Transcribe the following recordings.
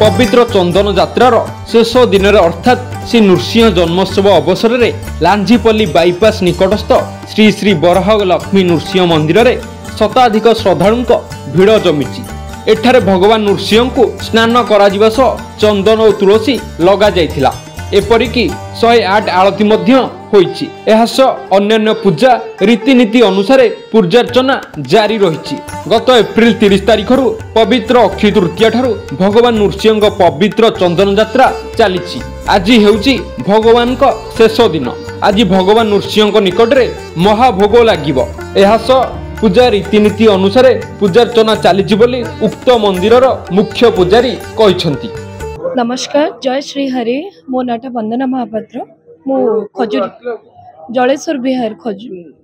पवित्र चंदन यात्रार शेष दिन अर्थात श्री नृसिंह जन्मोत्सव अवसर में लांझीपल्ली बाईपास निकटस्थ श्री श्री बराह लक्ष्मी नृसिंह मंदिर में शताधिक श्रद्धालुं भिड़ जमी। एठारे भगवान नृसिंह को स्नान करा सह चंदन और तुलसी लगा जाइथिला। एपरिकी 108 आरती होईछि। एहा सह अन्यान्य पूजा रीतिनीति अनुसार पूजार्चना जारी रही। गत एप्रिल 30 तारिख पवित्र अक्षय तृतीया ठारू भगवान नृसिंह पवित्र चंदन यात्रा चली। आज हेउछि भगवान का शेष दिन। आज भगवान नृसिंह निकट में महाभोग लागिब। एहा सह पूजा रीतिनीति अनुसार पूजार्चना चली बोली उक्त मंदिर मुख्य पुजारी कहते। नमस्कार, जय श्री हरि। मो नाटा वंदना महापात्र। मो खजूरी जलेश्वर विहार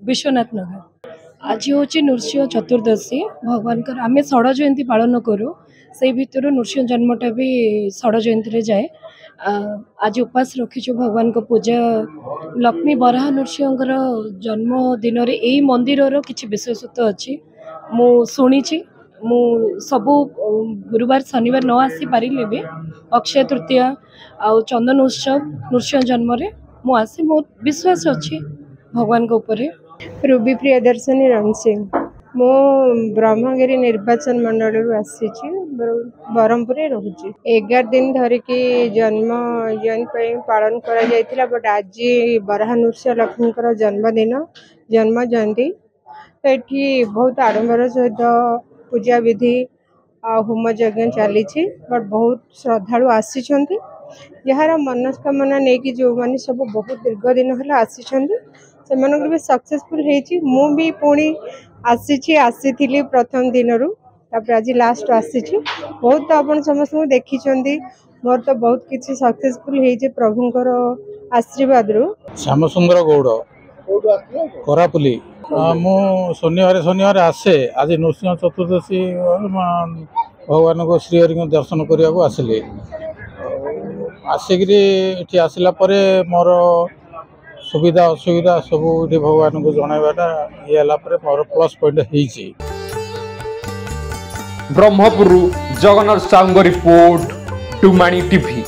विश्वनाथ नगर। आज हूँ नृसिंह चतुर्दशी। भगवान आम षड़ जयंती पालन करूँ। से भितर नृसिंह जन्मटा भी षड़ जयंती जाए। आज उपास रखीचु भगवान को पूजा। लक्ष्मी बराह नृसिंह जन्म दिन यही मंदिर किसी विशेषत्व अच्छी मु शुणी। मु सबु गुरुवार शनिवार न आसी पारे भी अक्षय तृतीया आ चंदन उत्सव नृसिंह जन्म रे मु आसी। मो विश्वास अच्छी भगवान को ऊपर। रूबी प्रियदर्शनी रण सिंह। मो ब्रह्मगिरी निर्वाचन मंडल आसी बरहमपुर रोचे। 11 दिन धरिकी जन्म जयंती पालन करा जायतिला। बट आज बराह नृसिंह लक्ष्मी जन्मदिन जन्म जयंती। ये बहुत आडंबर सहित पूजा विधि होम यज्ञ चली। बट बहुत श्रद्धालु आसी यार मनस्कामना नहीं कि जो मैंने सब बहुत दीर्घ दिन है आसी से भी सक्सेसफुल होती। मु भी पुणी आसी प्रथम दिन रू आज लास्ट आसी। बहुत अपन समस्त देखी मोर तो बहुत किसी सक्सेसफुल हो प्रभुंर आशीर्वाद रू। श्याम सुंदर गौड़ कोरापुली। मु शनिवार आसे। आज नृसिंह चतुर्दशी भगवान को श्रीहरि को दर्शन करने को आसिली। आसिक आसला मोर सुविधा असुविधा सब भगवान को जनवाटा ये मोर प्लस पॉइंट होइछि। ब्रह्मपुर जगन्नाथ साहू रिपोर्ट टुमाणी टीवी।